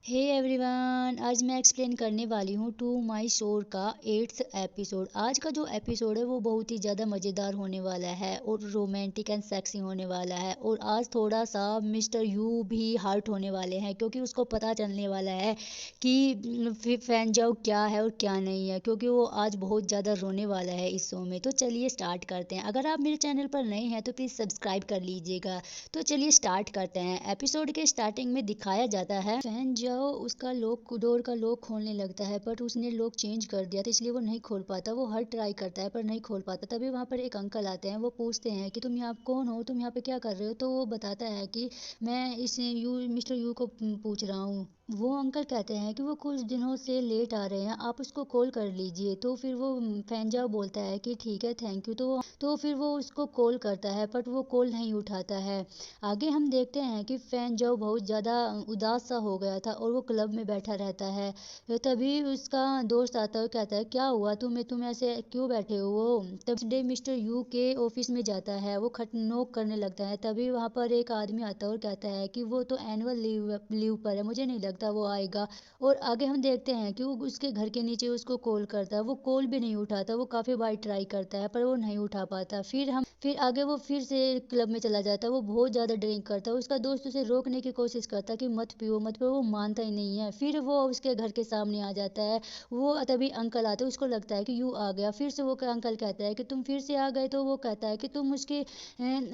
Hey everyone, आज मैं explain करने वाली हूँ टू माई शोर का 8th एपिसोड। आज का जो एपिसोड है वो बहुत ही ज़्यादा मज़ेदार होने वाला है और रोमांटिक एंड सेक्सी होने वाला है। और आज थोड़ा सा मिस्टर यू भी हर्ट होने वाले हैं क्योंकि उसको पता चलने वाला है कि फैन जाओ क्या है और क्या नहीं है, क्योंकि वो आज बहुत ज़्यादा रोने वाला है इस शो में। तो चलिए स्टार्ट करते हैं। अगर आप मेरे चैनल पर नए हैं तो प्लीज़ सब्सक्राइब कर लीजिएगा। तो चलिए स्टार्ट करते हैं। एपिसोड के स्टार्टिंग में दिखाया जाता है फैन जाओ उसका लॉक डोर का लॉक खोलने लगता है, बट उसने लॉक चेंज कर दिया था इसलिए वो नहीं खोल पाता। वो हर ट्राई करता है पर नहीं खोल पाता। तभी वहाँ पर एक अंकल आते हैं। वो पूछते हैं कि तुम यहाँ कौन हो, तुम यहाँ पे क्या कर रहे हो। तो वो बताता है कि मैं इस मिस्टर यू को पूछ रहा हूँ। वो अंकल कहते हैं कि वो कुछ दिनों से लेट आ रहे हैं, आप उसको कॉल कर लीजिए। तो फिर वो फैनजाओ बोलता है कि ठीक है, थैंक यू। तो फिर वो उसको कॉल करता है बट वो कॉल नहीं उठाता है। आगे हम देखते हैं कि फैनजाओ बहुत ज़्यादा उदास सा हो गया था और वो क्लब में बैठा रहता है। तभी उसका दोस्त आता है और कहता है क्या हुआ, तुम ऐसे क्यों बैठे हो। वो तब डे मिस्टर यू के ऑफिस में जाता है। वो खट नोक करने लगता है। तभी वहाँ पर एक आदमी आता है और कहता है कि वो तो एनुअल लीव पर है, मुझे नहीं लगता वो आएगा। और आगे हम देखते हैं कि वो उसके घर के नीचे उसको कॉल करता है। वो कॉल भी नहीं उठाता। वो काफ़ी बार ट्राई करता है पर वो नहीं उठा पाता। फिर आगे वो फिर से क्लब में चला जाता है। वो बहुत ज़्यादा ड्रिंक करता है। उसका दोस्त उसे रोकने की कोशिश करता है कि मत पियो मत पियो, वो मानता ही नहीं है। फिर वो उसके घर के सामने आ जाता है। वो तभी अंकल आते हैं। उसको लगता है कि यू आ गया। फिर से वो अंकल कहता है कि तुम फिर से आ गए। तो वो कहता है कि तुम उसके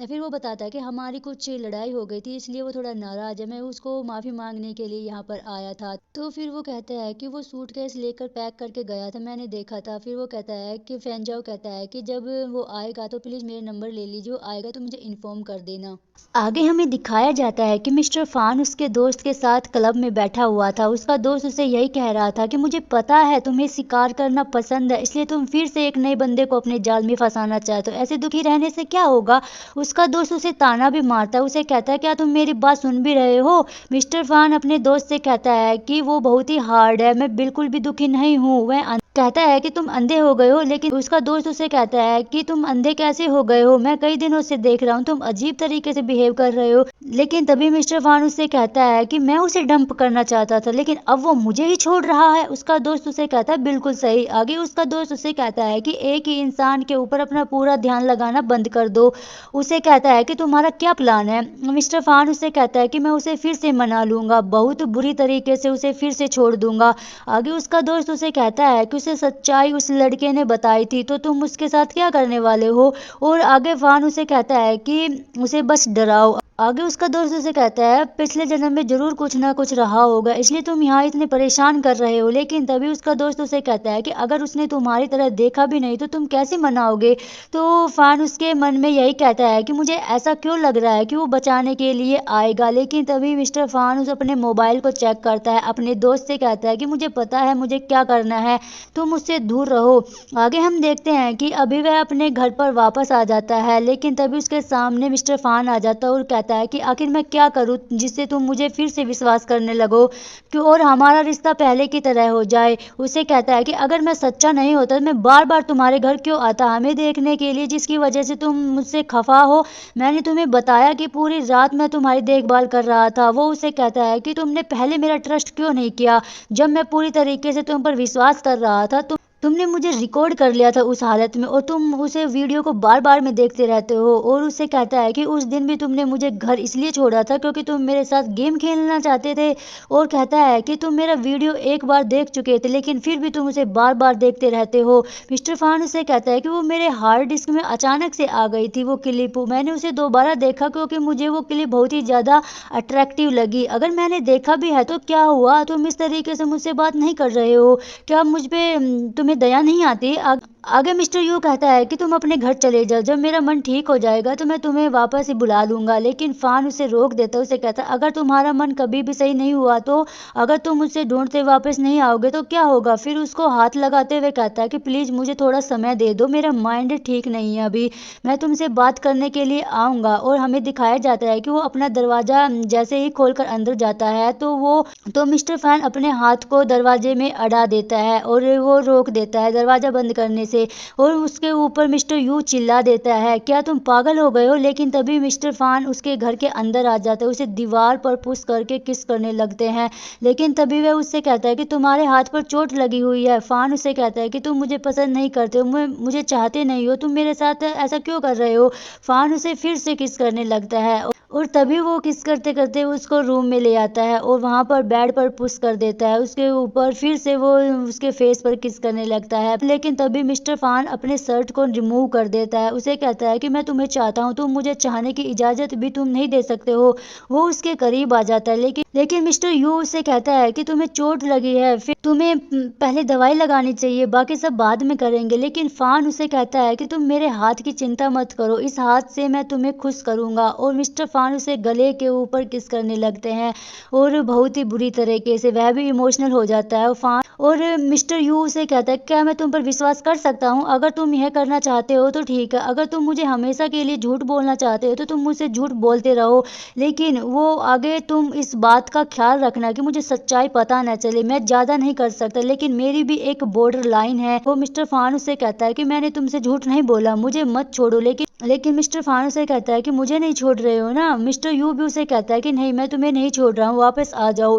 फिर वो बताता है कि हमारी कुछ लड़ाई हो गई थी इसलिए वो थोड़ा नाराज है, मैं उसको माफ़ी मांगने के लिए यहाँ पर आया था। तो फिर वो कहता है कि वो सूटकेस लेकर पैक करके गया था, मैंने देखा था। फिर वो कहता है कि फैनजाओ कहता है कि जब वो आएगा तो प्लीज़ मेरे नंबर ले लीजिए, वो आएगा तो मुझे इन्फॉर्म कर देना। आगे हमें दिखाया जाता है कि मिस्टर फान उसके दोस्त के साथ क्लब में बैठा हुआ था। उसका दोस्त उसे यही कह रहा था कि मुझे पता है तुम्हें शिकार करना पसंद है, इसलिए तुम फिर से एक नए बंदे को अपने जाल में फंसाना चाहते हो। ऐसे दुखी रहने से क्या होगा। उसका दोस्त उसे ताना भी मारता है। उसे कहता है क्या तुम मेरी बात सुन भी रहे हो। मिस्टर फान अपने दोस्त से कहता है कि वो बहुत ही हार्ड है, मैं बिल्कुल भी दुखी नहीं हूँ। वह कहता है कि तुम अंधे हो गए हो, लेकिन उसका दोस्त उसे कहता है कि तुम अंधे कैसे हो गए हो, मैं कई दिनों से देख रहा हूँ, तुम अजीब तरीके से बिहेव कर रहे हो। लेकिन तभी मिस्टर फान उससे कहता है कि मैं उसे डंप करना चाहता था लेकिन अब वो मुझे ही छोड़ रहा है। उसका दोस्त उसे कहता है बिल्कुल सही। आगे उसका दोस्त उसे कहता है कि एक ही इंसान के ऊपर अपना पूरा ध्यान लगाना बंद कर दो। उसे कहता है कि तुम्हारा क्या प्लान है। मिस्टर फान उसे कहता है कि मैं उसे फिर से मना लूंगा, बहुत बुरी तरीके से उसे फिर से छोड़ दूंगा। आगे उसका दोस्त उसे कहता है कि उसे सच्चाई उस लड़के ने बताई थी, तो तुम उसके साथ क्या करने वाले हो। और आगे फान उसे कहता है कि उसे बस डराओ। आगे उसका दोस्त उसे कहता है पिछले जन्म में जरूर कुछ ना कुछ रहा होगा, इसलिए तुम यहाँ इतने परेशान कर रहे हो। लेकिन तभी उसका दोस्त उसे कहता है कि अगर उसने तुम्हारी तरह देखा भी नहीं तो तुम कैसे मनाओगे। तो फान उसके मन में यही कहता है कि मुझे ऐसा क्यों लग रहा है कि वो बचाने के लिए आएगा। लेकिन तभी मिस्टर फान उस अपने मोबाइल को चेक करता है। अपने दोस्त से कहता है कि मुझे पता है मुझे क्या करना है, तुम मुझसे दूर रहो। आगे हम देखते हैं कि अभी वह अपने घर पर वापस आ जाता है, लेकिन तभी उसके सामने मिस्टर फान आ जाता है और कहता है कि आखिर मैं क्या करूं जिससे तुम मुझे फिर से विश्वास करने लगो कि और हमारा रिश्ता पहले की तरह हो जाए। उसे कहता है कि अगर मैं सच्चा नहीं होता तो मैं बार बार तुम्हारे घर क्यों आता हमें देखने के लिए, जिसकी वजह से तुम मुझसे खफा हो। मैंने तुम्हें बताया कि पूरी रात मैं तुम्हारी देखभाल कर रहा था। वो उसे कहता है कि तुमने पहले मेरा ट्रस्ट क्यों नहीं किया जब मैं पूरी तरीके से तुम पर विश्वास कर रहा था। तुमने मुझे रिकॉर्ड कर लिया था उस हालत में और तुम उसे वीडियो को बार बार में देखते रहते हो। और उससे कहता है कि उस दिन भी तुमने मुझे घर इसलिए छोड़ा था क्योंकि तुम मेरे साथ गेम खेलना चाहते थे। और कहता है कि तुम मेरा वीडियो एक बार देख चुके थे लेकिन फिर भी तुम उसे बार बार देखते रहते हो। मिस्टर फान उसे कहता है कि वो मेरे हार्ड डिस्क में अचानक से आ गई थी वो क्लिप। मैंने उसे दोबारा देखा क्योंकि मुझे वो क्लिप बहुत ही ज़्यादा अट्रैक्टिव लगी। अगर मैंने देखा भी है तो क्या हुआ, तुम इस तरीके से मुझसे बात नहीं कर रहे हो। क्या मुझ पे तुम्हें दया नहीं आती। आगे मिस्टर यू कहता है कि तुम अपने घर चले जाओ, जब मेरा मन ठीक हो जाएगा तो मैं तुम्हें वापस ही बुला लूंगा। लेकिन फान उसे रोक देता है। उसे कहता है अगर तुम्हारा मन कभी भी सही नहीं हुआ तो अगर तुम मुझसे ढूंढते वापस नहीं आओगे तो क्या होगा। फिर उसको हाथ लगाते हुए कहता है कि प्लीज मुझे थोड़ा समय दे दो, मेरा माइंड ठीक नहीं है अभी, मैं तुमसे बात करने के लिए आऊंगा। और हमें दिखाया जाता है कि वो अपना दरवाजा जैसे ही खोलकर अंदर जाता है तो मिस्टर फैन अपने हाथ को दरवाजे में अड़ा देता है और वो रोक देता है दरवाजा बंद करने से। से और उसके ऊपर मिस्टर यू चिल्ला देता है, क्या तुम पागल हो गए हो? लेकिन तभी मिस्टर फान उसके घर के अंदर आ जाता है, उसे दीवार पर पुश करके किस करने लगते हैं। लेकिन तभी वह उससे कहता है कि तुम्हारे हाथ पर चोट लगी हुई है। फान उसे कहता है कि तुम मुझे पसंद नहीं करते हो, मुझे चाहते नहीं हो, तुम मेरे साथ ऐसा क्यों कर रहे हो? फान उसे फिर से किस करने लगता है और तभी वो किस करते करते उसको रूम में ले आता है और वहां पर बेड पर पुश कर देता है उसके ऊपर। फिर से वो उसके फेस पर किस करने लगता है, लेकिन तभी मिस्टर फान अपने शर्ट को रिमूव कर देता है। उसे कहता है कि मैं तुम्हें चाहता हूँ, तुम मुझे चाहने की इजाजत भी तुम नहीं दे सकते हो। वो उसके करीब आ जाता है, लेकिन मिस्टर यू उसे कहता है कि तुम्हें चोट लगी है, फिर तुम्हें पहले दवाई लगानी चाहिए, बाकी सब बाद में करेंगे। लेकिन फान उसे कहता है कि तुम मेरे हाथ की चिंता मत करो, इस हाथ से मैं तुम्हें खुश करूंगा। और मिस्टर फान उसे गले के ऊपर किस करने लगते हैं और बहुत ही बुरी तरीके से, वह भी इमोशनल हो जाता है फान। और मिस्टर यू उसे कहता है, क्या मैं तुम पर विश्वास कर सकता हूँ? अगर तुम यह करना चाहते हो तो ठीक है, अगर तुम मुझे हमेशा के लिए झूठ बोलना चाहते हो तो तुम मुझसे झूठ बोलते रहो, लेकिन वो आगे तुम इस बात का ख्याल रखना कि मुझे सच्चाई पता न चले। मैं ज्यादा नहीं कर सकता, लेकिन मेरी भी एक बॉर्डर लाइन है। वो मिस्टर फान उसे कहता है कि मैंने तुमसे झूठ नहीं बोला, मुझे मत छोड़ो। लेकिन मिस्टर फान उसे कहता है कि मुझे नहीं छोड़ रहे हो ना? मिस्टर यू भी उसे कहता है कि नहीं, मैं तुम्हें नहीं छोड़ रहा हूँ, वापस आ जाओ।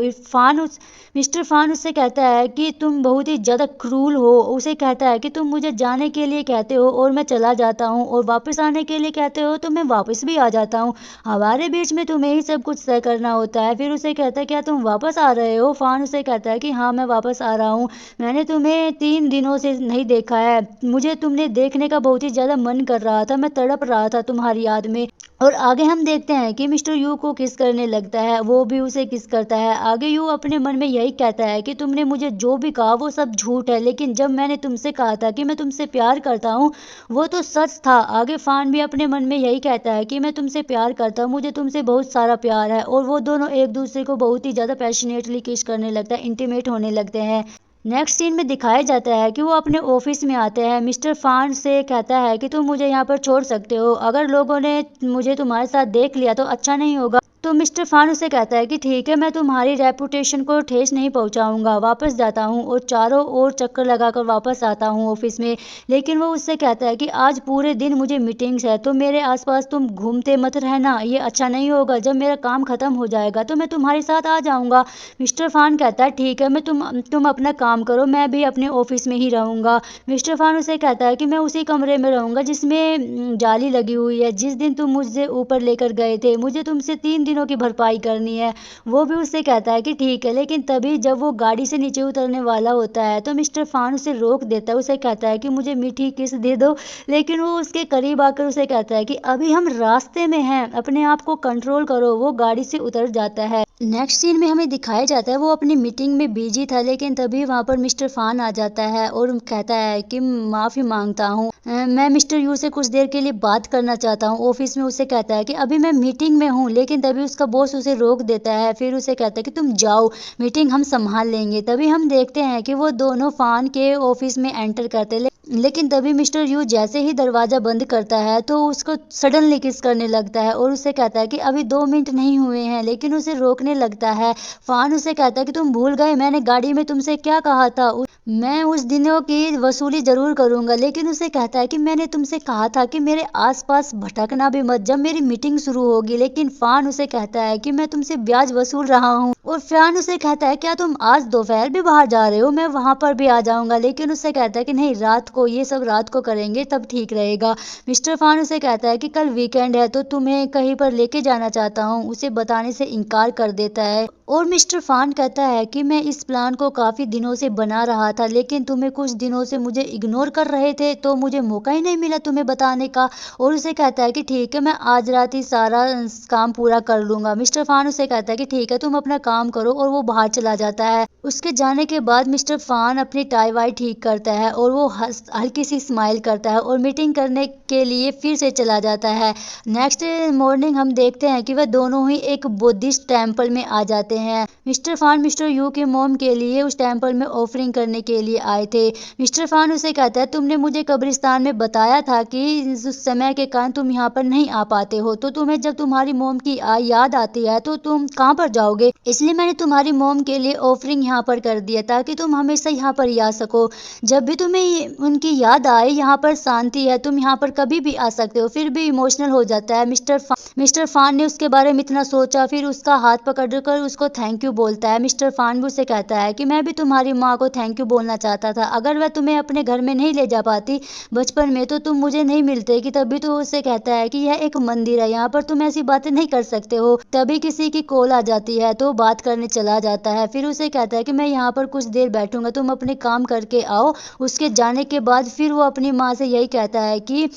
मिस्टर फान उससे कहता है कि तुम बहुत ही ज्यादा क्रूल हो। उसे कहता है कि तुम मुझे जाने के लिए कहते हो और मैं चला जाता हूँ, और वापस आने के लिए कहते हो तो मैं वापस भी आ जाता हूँ। हमारे बीच में तुम्हें ही सब कुछ तय करना होता है। फिर उसे कहता है, क्या तुम वापस आ रहे हो? फान उसे कहता है कि हाँ, मैं वापस आ रहा हूँ, मैंने तुम्हें 3 दिनों से नहीं देखा है, मुझे तुमने देखने का बहुत ही ज्यादा मन कर रहा था, मैं तड़प रहा था तुम्हारी याद में। और आगे हम देखते हैं कि मिस्टर यू को किस करने लगता है, वो भी उसे किस करता है। आगे यू अपने मन में यही कहता है कि तुमने मुझे जो भी कहा वो सब झूठ है, लेकिन जब मैंने तुमसे कहा था कि मैं तुमसे प्यार करता हूँ वो तो सच था। आगे फान भी अपने मन में यही कहता है कि मैं तुमसे प्यार करता हूँ, मुझे तुमसे बहुत सारा प्यार है। और वो दोनों एक दूसरे को बहुत ही ज्यादा पैशनेटली किस करने लगता है, इंटीमेट होने लगते हैं। नेक्स्ट सीन में दिखाया जाता है कि वो अपने ऑफिस में आते हैं। मिस्टर फान से कहता है कि तुम मुझे यहाँ पर छोड़ सकते हो, अगर लोगों ने मुझे तुम्हारे साथ देख लिया तो अच्छा नहीं होगा। तो मिस्टर फान उसे कहता है कि ठीक है, मैं तुम्हारी रेपुटेशन को ठेस नहीं पहुंचाऊंगा, वापस जाता हूं। और चारों ओर चक्कर लगाकर वापस आता हूं ऑफिस में। लेकिन वो उससे कहता है कि आज पूरे दिन मुझे मीटिंग्स है, तो मेरे आसपास तुम घूमते मत रहना, ये अच्छा नहीं होगा। जब मेरा काम खत्म हो जाएगा तो मैं तुम्हारे साथ आ जाऊंगा। मिस्टर फान कहता है ठीक है, मैं तुम अपना काम करो, मैं भी अपने ऑफिस में ही रहूंगा। मिस्टर फान उसे कहता है कि मैं उसी कमरे में रहूंगा जिसमें जाली लगी हुई है, जिस दिन तुम मुझे ऊपर लेकर गए थे, मुझे तुमसे 3 दिनों की भरपाई करनी है। वो भी उससे कहता है कि ठीक है। लेकिन तभी जब वो गाड़ी से नीचे उतरने वाला होता है तो मिस्टर फान उसे रोक देता है, उसे कहता है कि मुझे मीठी किस दे दो। लेकिन वो उसके करीब आकर उसे कहता है कि अभी हम रास्ते में हैं, अपने आप को कंट्रोल करो। वो गाड़ी से उतर जाता है। नेक्स्ट सीन में हमें दिखाया जाता है वो अपनी मीटिंग में बिजी था, लेकिन तभी वहां पर मिस्टर फान आ जाता है और कहता है कि माफी मांगता हूँ, मैं मिस्टर यू से कुछ देर के लिए बात करना चाहता हूँ ऑफिस में। उसे कहता है कि अभी मैं मीटिंग में हूँ, लेकिन तभी उसका बॉस उसे रोक देता है। फिर उसे कहता है कि तुम जाओ, मीटिंग हम संभाल लेंगे। तभी हम देखते हैं कि वो दोनों फान के ऑफिस में एंटर करते हैं, लेकिन तभी मिस्टर यू जैसे ही दरवाजा बंद करता है तो उसको सडनली किस करने लगता है और उसे कहता है कि अभी 2 मिनट नहीं हुए हैं, लेकिन उसे रोकने लगता है। फान उसे कहता है कि तुम भूल गए मैंने गाड़ी में तुमसे क्या कहा था, मैं उस दिनों की वसूली जरूर करूंगा। लेकिन उसे कहता है कि मैंने तुमसे कहा था कि मेरे आसपास भटकना भी मत जब मेरी मीटिंग शुरू होगी। लेकिन फान उसे कहता है कि मैं तुमसे ब्याज वसूल रहा हूँ। और फान उसे कहता है क्या तुम आज दोपहर भी बाहर जा रहे हो, मैं वहां पर भी आ जाऊंगा। लेकिन उसे कहता है कि नहीं, रात को, ये सब रात को करेंगे तब ठीक रहेगा। मिस्टर फान उसे कहता है कि कल वीकेंड है तो तुम्हें कहीं पर लेके जाना चाहता हूँ, उसे बताने से इनकार कर देता है। और मिस्टर फान कहता है कि मैं इस प्लान को काफी दिनों से बना रहा था, लेकिन तुम्हें कुछ दिनों से मुझे इग्नोर कर रहे थे तो मुझे मौका ही नहीं मिला तुम्हें बताने का। और उसे कहता है कि ठीक है, मैं आज रात ही सारा काम पूरा कर लूंगा। मिस्टर फान उसे कहता है कि ठीक है, तुम अपना काम करो, और वो बाहर चला जाता है। उसके जाने के बाद मिस्टर फान अपनी टाई वाई ठीक करता है और वो हल्की सी स्माइल करता है और मीटिंग करने के लिए फिर से चला जाता है। नेक्स्ट मॉर्निंग हम देखते हैं कि वह दोनों ही एक बुद्धिस्ट टेम्पल में आ जाते हैं। मिस्टर फान मिस्टर यू के मॉम के लिए उस टेम्पल में ऑफरिंग करने के लिए आए थे। मिस्टर फान उसे कहता है, तुमने मुझे कब्रिस्तान में बताया था कि उस समय के कारण तुम यहाँ पर नहीं आ पाते हो, तो तुम्हें जब तुम्हारी मोम की याद आती है तो तुम कहाँ पर जाओगे, इसलिए मैंने तुम्हारी मोम के लिए ऑफरिंग यहाँ पर कर दिया ताकि तुम हमेशा यहाँ पर ही आ सको। जब भी तुम्हें उनकी याद आए, यहाँ पर शांति है, तुम यहाँ पर कभी भी आ सकते हो। फिर भी इमोशनल हो जाता है। मिस्टर फान ने उसके बारे में इतना सोचा, फिर उसका हाथ पकड़कर उसको थैंक यू बोलता है। मिस्टर फान भी उसे कहता है कि मैं भी तुम्हारी माँ को थैंक यू बोलना चाहता था, अगर वह तुम्हें अपने घर में नहीं ले जा पाती बचपन में तो तुम मुझे नहीं मिलते। कि तभी तो उसे कहता है कि यह एक मंदिर है, यहाँ पर तुम ऐसी बातें नहीं कर सकते हो। तभी किसी की कॉल आ जाती है तो बात करने चला जाता है। फिर उसे कहता है कि मैं यहाँ पर कुछ देर बैठूंगा, तुम अपने काम करके आओ। उसके जाने के बाद फिर वो अपनी माँ से यही कहता है कि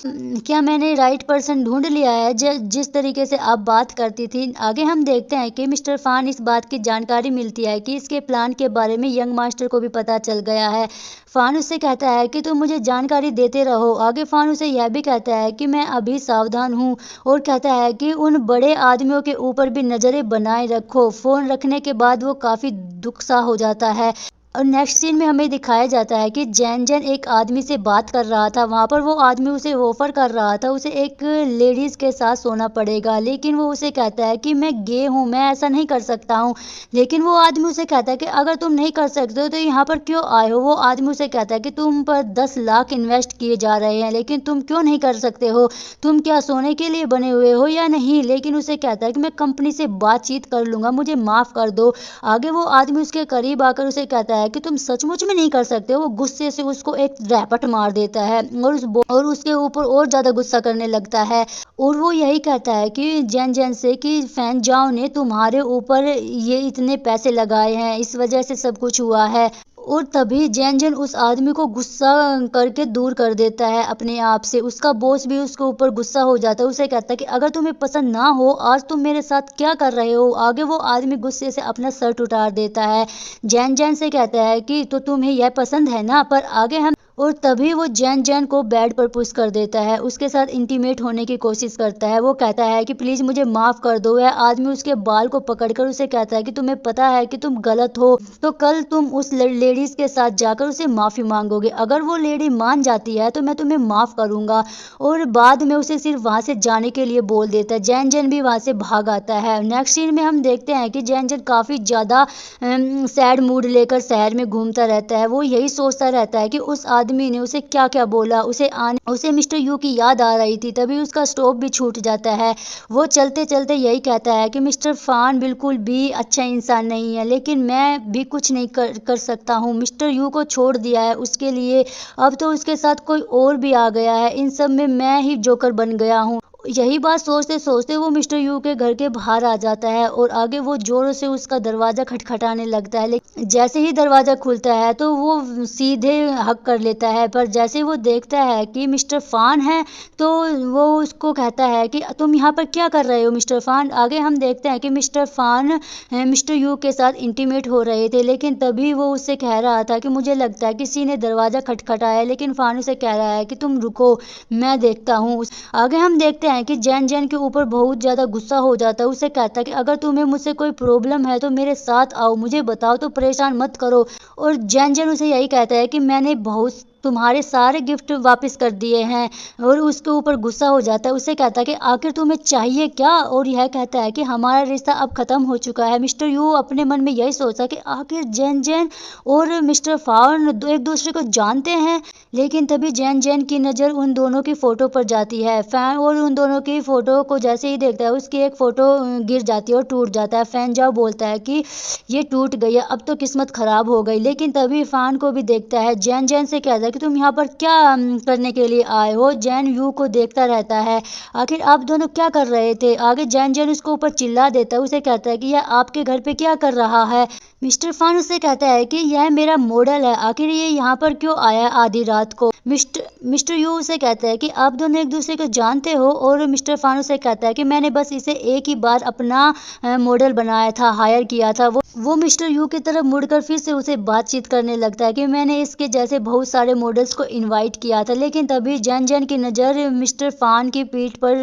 क्या मैंने राइट पर्सन ढूंढ लिया है जिस तरीके से आप बात करती थी। आगे हम देखते हैं कि मिस्टर फान इस बात की जानकारी मिलती है कि इसके प्लान के बारे में यंग मास्टर को भी पता चल गया है। फान उससे कहता है कि तुम मुझे जानकारी देते रहो। आगे फान उसे यह भी कहता है कि मैं अभी सावधान हूँ, और कहता है कि उन बड़े आदमियों के ऊपर भी नजरें बनाए रखो। फोन रखने के बाद वो काफी दुख सा हो जाता है। और नेक्स्ट सीन में हमें दिखाया जाता है कि जैन जैन एक आदमी से बात कर रहा था। वहां पर वो आदमी उसे ऑफर कर रहा था उसे एक लेडीज के साथ सोना पड़ेगा, लेकिन वो उसे कहता है कि मैं गे हूँ, मैं ऐसा नहीं कर सकता हूँ। लेकिन वो आदमी उसे कहता है कि अगर तुम नहीं कर सकते हो तो यहाँ पर क्यों आए हो। वो आदमी उसे कहता है कि तुम पर 10 लाख इन्वेस्ट किए जा रहे हैं, लेकिन तुम क्यों नहीं कर सकते हो, तुम क्या सोने के लिए बने हुए हो या नहीं। लेकिन उसे कहता है कि मैं कंपनी से बातचीत कर लूंगा, मुझे माफ कर दो। आगे वो आदमी उसके करीब आकर उसे कहता है कि तुम सचमुच में नहीं कर सकते हो। वो गुस्से से उसको एक रैपट मार देता है और उसके ऊपर और ज्यादा गुस्सा करने लगता है। और वो यही कहता है कि जैन जैन से कि फैन जाओ ने तुम्हारे ऊपर ये इतने पैसे लगाए हैं, इस वजह से सब कुछ हुआ है। और तभी जैन जैन उस आदमी को गुस्सा करके दूर कर देता है अपने आप से। उसका बॉस भी उसके ऊपर गुस्सा हो जाता है, उसे कहता है कि अगर तुम्हें पसंद ना हो आज तुम मेरे साथ क्या कर रहे हो। आगे वो आदमी गुस्से से अपना शर्ट उतार देता है। जैन जैन से कहता है कि तो तुम्हें यह पसंद है ना। पर आगे हम और तभी वो जैन जैन को बेड पर पुश कर देता है, उसके साथ इंटीमेट होने की कोशिश करता है। वो कहता है कि प्लीज मुझे माफ कर दो। वह आदमी उसके बाल को पकड़कर उसे कहता है कि तुम्हें पता है कि तुम गलत हो, तो कल तुम उस लेडीज के साथ जाकर उसे माफी मांगोगे। अगर वो लेडी मान जाती है तो मैं तुम्हें माफ करूंगा। और बाद में उसे सिर्फ वहां से जाने के लिए बोल देता है। जैन जैन भी वहां से भाग आता है। नेक्स्ट सीन में हम देखते हैं कि जैन जैन काफी ज्यादा सैड मूड लेकर शहर में घूमता रहता है। वो यही सोचता रहता है कि उस आदमी ने उसे क्या क्या बोला। उसे मिस्टर यू की याद आ रही थी। तभी उसका स्टोव भी छूट जाता है। वो चलते चलते यही कहता है कि मिस्टर फान बिल्कुल भी अच्छा इंसान नहीं है, लेकिन मैं भी कुछ नहीं कर सकता हूँ। मिस्टर यू को छोड़ दिया है उसके लिए, अब तो उसके साथ कोई और भी आ गया है। इन सब में मैं ही जोकर बन गया हूँ। यही बात सोचते सोचते वो मिस्टर यू के घर के बाहर आ जाता है और आगे वो जोरों से उसका दरवाजा खटखटाने लगता है। लेकिन जैसे ही दरवाजा खुलता है तो वो सीधे हक कर लेता है। पर जैसे वो देखता है कि मिस्टर फान है तो वो उसको कहता है कि तुम यहाँ पर क्या कर रहे हो मिस्टर फान। आगे हम देखते हैं कि मिस्टर फान मिस्टर यू के साथ इंटीमेट हो रहे थे, लेकिन तभी वो उससे कह रहा था कि मुझे लगता है किसी ने दरवाजा खटखटाया। लेकिन फान उसे कह रहा है कि तुम रुको, मैं देखता हूँ। आगे हम देखते हैं कि जैन जैन के ऊपर बहुत ज्यादा गुस्सा हो जाता है। उसे कहता है कि अगर तुम्हें मुझसे कोई प्रॉब्लम है तो मेरे साथ आओ, मुझे बताओ, तो परेशान मत करो। और जैन जैन उसे यही कहता है कि मैंने बहुत तुम्हारे सारे गिफ्ट वापस कर दिए हैं। और उसके ऊपर गुस्सा हो जाता है। उसे कहता है कि आखिर तुम्हें चाहिए क्या। और यह कहता है कि हमारा रिश्ता अब खत्म हो चुका है। मिस्टर यू अपने मन में यही सोचा कि आखिर जैन जैन और मिस्टर फान एक दूसरे को जानते हैं। लेकिन तभी जैन जैन की नजर उन दोनों की फोटो पर जाती है। फैन और उन दोनों की फोटो को जैसे ही देखता है उसकी एक फोटो गिर जाती है और टूट जाता है। फैन जाओ बोलता है कि ये टूट गई है, अब तो किस्मत खराब हो गई। लेकिन तभी फान को भी देखता है। जैन जैन से कहता है कि तुम यहाँ पर क्या करने के लिए आए हो। जैन यू को देखता रहता है, आखिर आप दोनों क्या कर रहे थे। आगे जैन जैन उसको ऊपर चिल्ला देता है। उसे कहता है कि यह आपके घर पे क्या कर रहा है। मिस्टर फान उससे कहता है कि यह मेरा मॉडल है, आखिर ये यहाँ पर क्यों आया आधी रात को। मिस्टर यू उसे कहता है कि आप दोनों एक दूसरे को जानते हो, और मिस्टर फान उसे कहता है कि मैंने बस इसे एक ही बार अपना मॉडल बनाया था, हायर किया था। वो मिस्टर यू की तरफ मुड़कर फिर से उसे बातचीत करने लगता है कि मैंने इसके जैसे बहुत सारे मॉडल्स को इनवाइट किया था। लेकिन तभी जैन जैन की नज़र मिस्टर फान की पीठ पर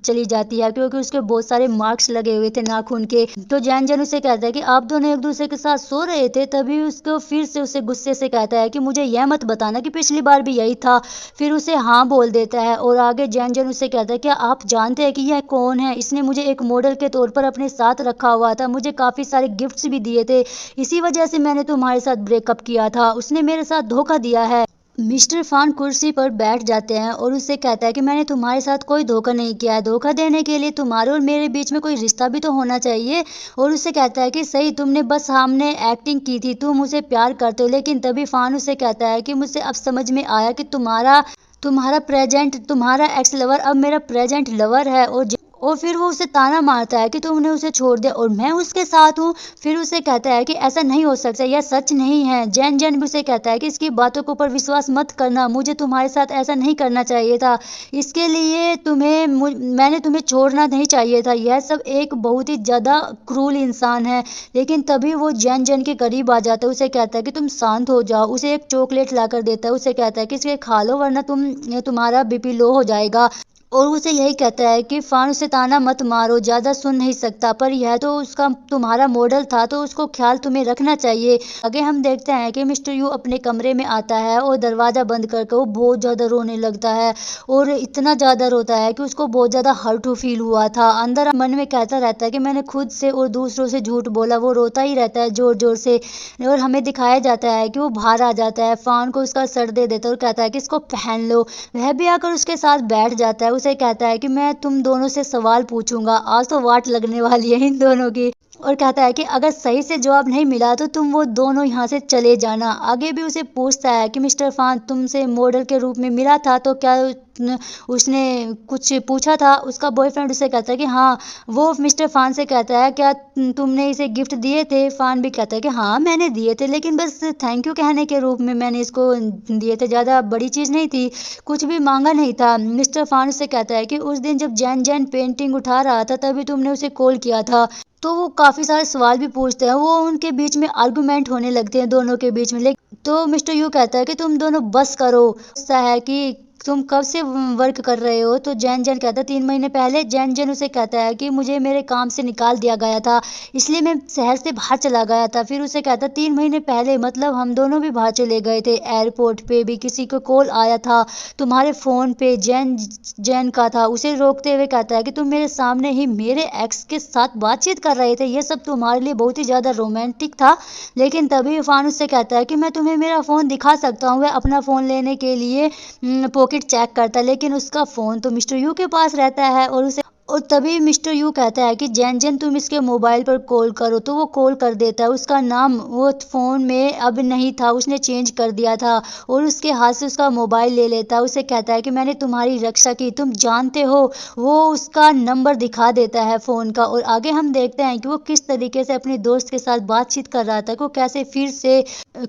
चली जाती है, क्योंकि उसके बहुत सारे मार्क्स लगे हुए थे नाखून के। तो जैन जैन उसे कहता है कि आप दोनों एक दूसरे के साथ सो रहे थे। तभी उसको फिर से उसे गुस्से से कहता है कि मुझे यह मत बताना कि पिछली बार भी यही था। फिर उसे हाँ बोल देता है, और आगे जैन जैन उसे कहता है क्या आप जानते हैं कि यह कौन है? इसने मुझे एक मॉडल के तौर पर अपने साथ रखा हुआ था, मुझे काफ़ी सारे गिफ्ट्स भी दिए थे, इसी वजह से मैंने तुम्हारे साथ ब्रेकअप किया था। उसने मेरे साथ धोखा दिया है। मिस्टर फान कुर्सी पर बैठ जाते हैं और उससे कहता है कि मैंने तुम्हारे साथ कोई धोखा नहीं किया है। धोखा देने के लिए तुम्हारे और मेरे बीच में कोई रिश्ता भी तो होना चाहिए। और उससे कहता है कि सही, तुमने बस सामने एक्टिंग की थी, तुम उसे प्यार करते हो। लेकिन तभी फान उसे कहता है कि मुझसे अब समझ में आया कि तुम्हारा एक्स लवर अब मेरा प्रेजेंट लवर है। और फिर वो उसे ताना मारता है कि तुमने उसे छोड़ दिया और मैं उसके साथ हूँ। फिर उसे कहता है कि ऐसा नहीं हो सकता, यह सच नहीं है। जैन जैन भी उसे कहता है कि इसकी बातों के ऊपर विश्वास मत करना, मुझे तुम्हारे साथ ऐसा नहीं करना चाहिए था, इसके लिए मैंने तुम्हें छोड़ना नहीं चाहिए था। यह सब एक बहुत ही ज़्यादा क्रूल इंसान है। लेकिन तभी वो जैन जैन के करीब आ जाता है, उसे कहता है कि तुम शांत हो जाओ। उसे एक चॉकलेट ला कर देता है, उसे कहता है कि इसे खा लो वरना तुम्हारा बीपी लो हो जाएगा। और उसे यही कहता है कि फान उसे ताना मत मारो, ज़्यादा सुन नहीं सकता, पर यह तो उसका तुम्हारा मॉडल था तो उसको ख्याल तुम्हें रखना चाहिए। आगे हम देखते हैं कि मिस्टर यू अपने कमरे में आता है और दरवाज़ा बंद करके वो बहुत ज़्यादा रोने लगता है, और इतना ज़्यादा रोता है कि उसको बहुत ज़्यादा हर्ट फील हुआ था। अंदर मन में कहता रहता है कि मैंने खुद से और दूसरों से झूठ बोला। वो रोता ही रहता है ज़ोर ज़ोर से, और हमें दिखाया जाता है कि वो बाहर आ जाता है, फान को उसका सर दे देता है और कहता है कि इसको पहन लो। वह भी आकर उसके साथ बैठ जाता है, उसे कहता है कि मैं तुम दोनों से सवाल पूछूंगा, आज तो वाट लगने वाली है इन दोनों की। और कहता है कि अगर सही से जवाब नहीं मिला तो तुम वो दोनों यहाँ से चले जाना। आगे भी उसे पूछता है कि मिस्टर फान तुमसे मॉडल के रूप में मिला था तो क्या उसने कुछ पूछा था? उसका बॉयफ्रेंड उसे कहता है कि हाँ। वो मिस्टर फान से कहता है क्या तुमने इसे गिफ्ट दिए थे? फान भी कहता है कि हाँ मैंने दिए थे, लेकिन बस थैंक यू कहने के रूप में मैंने इसको दिए थे, ज़्यादा बड़ी चीज़ नहीं थी, कुछ भी मांगा नहीं था। मिस्टर फान से कहता है कि उस दिन जब जैन जैन पेंटिंग उठा रहा था तभी तुमने उसे कॉल किया था। तो वो काफ़ी सारे सवाल भी पूछते हैं, वो उनके बीच में आर्गुमेंट होने लगते हैं दोनों के बीच में। लेकिन तो मिस्टर यू कहता है कि तुम दोनों बस करो। ऐसा है कि तुम कब से वर्क कर रहे हो? तो जैन जैन कहता है 3 महीने पहले। जैन जैन उसे कहता है कि मुझे मेरे काम से निकाल दिया गया था, इसलिए मैं शहर से बाहर चला गया था। फिर उसे कहता है 3 महीने पहले मतलब हम दोनों भी बाहर चले गए थे। एयरपोर्ट पे भी किसी को कॉल आया था तुम्हारे फ़ोन पे, जैन जैन का था। उसे रोकते हुए कहता है कि तुम मेरे सामने ही मेरे एक्स के साथ बातचीत कर रहे थे, ये सब तुम्हारे लिए बहुत ही ज़्यादा रोमांटिक था। लेकिन तभी इरफान उससे कहता है कि मैं तुम्हें मेरा फ़ोन दिखा सकता हूँ। वह अपना फ़ोन लेने के लिए पॉकेट चेक करता है, लेकिन उसका फ़ोन तो मिस्टर यू के पास रहता है। और तभी मिस्टर यू कहता है कि जैन जैन तुम इसके मोबाइल पर कॉल करो। तो वो कॉल कर देता है। उसका नाम वो फ़ोन में अब नहीं था, उसने चेंज कर दिया था, और उसके हाथ से उसका मोबाइल ले लेता है। उसे कहता है कि मैंने तुम्हारी रक्षा की, तुम जानते हो। वो उसका नंबर दिखा देता है फ़ोन का। और आगे हम देखते हैं कि वो किस तरीके से अपने दोस्त के साथ बातचीत कर रहा था, को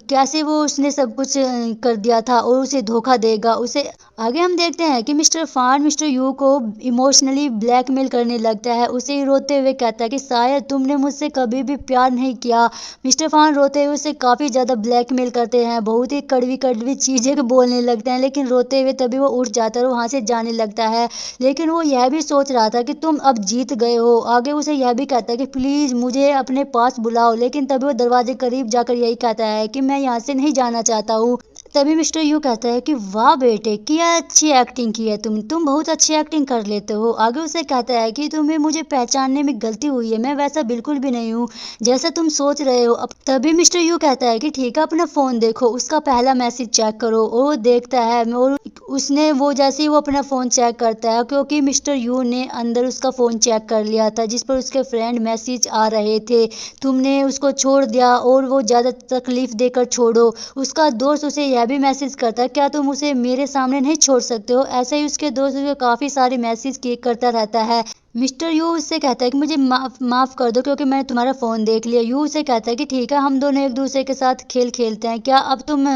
कैसे वो उसने सब कुछ कर दिया था और उसे धोखा देगा उसे। आगे हम देखते हैं कि मिस्टर फान मिस्टर यू को इमोशनली ब्लैकमेल करने लगता है। उसे रोते हुए कहता है कि शायद तुमने मुझसे कभी भी प्यार नहीं किया। मिस्टर फान रोते हुए उसे काफ़ी ज़्यादा ब्लैकमेल करते हैं, बहुत ही कड़वी कड़वी चीज़ें बोलने लगते हैं। लेकिन रोते हुए तभी वो उठ जाता है और वहाँ से जाने लगता है। लेकिन वो यह भी सोच रहा था कि तुम अब जीत गए हो। आगे उसे यह भी कहता है कि प्लीज़ मुझे अपने पास बुलाओ। लेकिन तभी वो दरवाजे करीब जाकर यही कहता है कि मैं यहाँ से नहीं जाना चाहता हूँ। तभी मिस्टर यू कहता है कि वाह बेटे, क्या अच्छी एक्टिंग की है तुम बहुत अच्छी एक्टिंग कर लेते हो। आगे उसे कहता है कि तुम्हें मुझे पहचानने में गलती हुई है, मैं वैसा बिल्कुल भी नहीं हूँ जैसा तुम सोच रहे हो। अब तभी मिस्टर यू कहता है कि ठीक है, अपना फ़ोन देखो, उसका पहला मैसेज चेक करो। और वो देखता है, और उसने वो जैसे ही वो अपना फ़ोन चेक करता है, क्योंकि मिस्टर यू ने अंदर उसका फ़ोन चेक कर लिया था जिस पर उसके फ्रेंड मैसेज आ रहे थे, तुमने उसको छोड़ दिया और वो ज़्यादा तकलीफ देकर छोड़ो। उसका दोस्त उसे यह भी मैसेज करता है, क्या तुम उसे मेरे सामने नहीं छोड़ सकते हो? ऐसे ही उसके दोस्त उसे काफ़ी सारे मैसेज किए करता रहता है। मिस्टर यू उससे कहता है कि मुझे माफ़ कर दो क्योंकि मैंने तुम्हारा फ़ोन देख लिया। यू उसे कहता है कि ठीक है, हम दोनों एक दूसरे के साथ खेल खेलते हैं, क्या अब तुम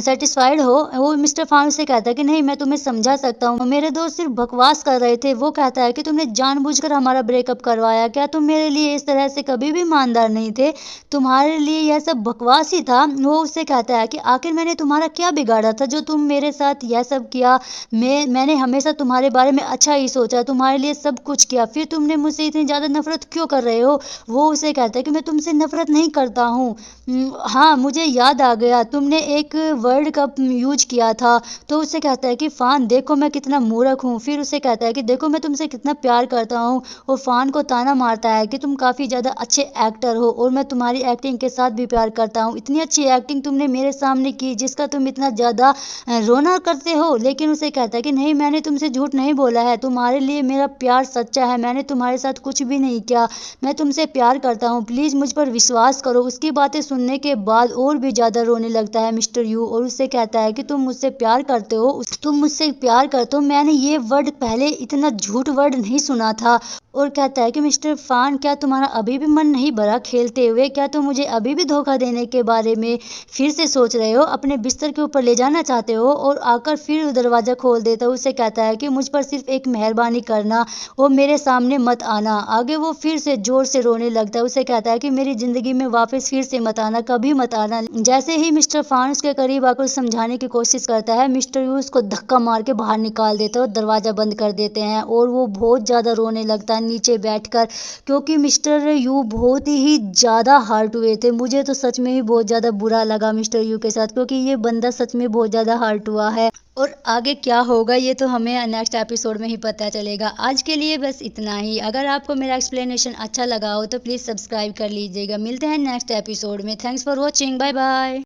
सेटिस्फाइड हो? वो मिस्टर फान से कहता है कि नहीं, मैं तुम्हें समझा सकता हूँ, मेरे दोस्त सिर्फ बकवास कर रहे थे। वो कहता है कि तुमने जानबूझकर हमारा ब्रेकअप करवाया, क्या तुम मेरे लिए इस तरह से कभी भी ईमानदार नहीं थे? तुम्हारे लिए यह सब बकवास ही था। वो उससे कहता है कि आखिर मैंने तुम्हारा क्या बिगाड़ा था जो तुम मेरे साथ यह सब किया? मैंने हमेशा तुम्हारे बारे में अच्छा ही सोचा, तुम्हारे लिए सब कुछ किया, फिर तुमने मुझसे इतनी ज़्यादा नफरत क्यों कर रहे हो? वो उसे कहता है कि मैं तुमसे नफरत नहीं करता हूँ। हाँ, मुझे याद आ गया, तुमने एक वर्ड का यूज किया था। तो उसे कहता है कि फान देखो मैं कितना मूर्ख हूँ। फिर उसे कहता है कि देखो मैं तुमसे कितना प्यार करता हूँ। और फान को ताना मारता है कि तुम काफ़ी ज़्यादा अच्छे एक्टर हो और मैं तुम्हारी एक्टिंग के साथ भी प्यार करता हूँ। इतनी अच्छी एक्टिंग तुमने मेरे सामने की जिसका तुम इतना ज़्यादा रोना करते हो। लेकिन उसे कहता है कि नहीं, मैंने तुमसे झूठ नहीं बोला है, तुम्हारे लिए मेरा प्यार सच्चा है, मैंने तुम्हारे साथ कुछ भी नहीं किया, मैं तुमसे प्यार करता हूँ, प्लीज़ मुझ पर विश्वास करो। उसकी बातें सुनने के बाद और भी ज़्यादा रोने लगता है मिस्टर यू और उससे कहता है कि तुम मुझसे प्यार करते हो, तुम मुझसे प्यार करते हो, मैंने ये वर्ड पहले इतना झूठ वर्ड नहीं सुना था। और कहता है कि मिस्टर फान, क्या तुम्हारा अभी भी मन नहीं भरा खेलते हुए? क्या तुम मुझे अभी भी धोखा देने के बारे में फिर से सोच रहे हो, अपने बिस्तर के ऊपर ले जाना चाहते हो? और आकर फिर दरवाज़ा खोल देता है। उसे कहता है कि मुझ पर सिर्फ एक मेहरबानी करना और मेरे सामने मत आना। आगे वो फिर से जोर से रोने लगता है। उसे कहता है कि मेरी ज़िंदगी में वापस फिर से मत आना, कभी मत आना। जैसे ही मिस्टर फान उसके करीब आकर समझाने की कोशिश करता है, मिस्टर यू उसको धक्का मार के बाहर निकाल देता है और दरवाज़ा बंद कर देते हैं और वो बहुत ज़्यादा रोने लगता है नीचे बैठकर, क्योंकि मिस्टर यू बहुत ही ज़्यादा हर्ट हुए थे। मुझे तो सच में ही बहुत ज़्यादा बुरा लगा मिस्टर यू के साथ, क्योंकि ये बंदा सच में बहुत ज़्यादा हर्ट हुआ है। और आगे क्या होगा ये तो हमें नेक्स्ट एपिसोड में ही पता चलेगा। आज के लिए बस इतना ही। अगर आपको मेरा एक्सप्लेनेशन अच्छा लगा हो तो प्लीज़ सब्सक्राइब कर लीजिएगा। मिलते हैं नेक्स्ट एपिसोड में। Thanks for watching, bye bye.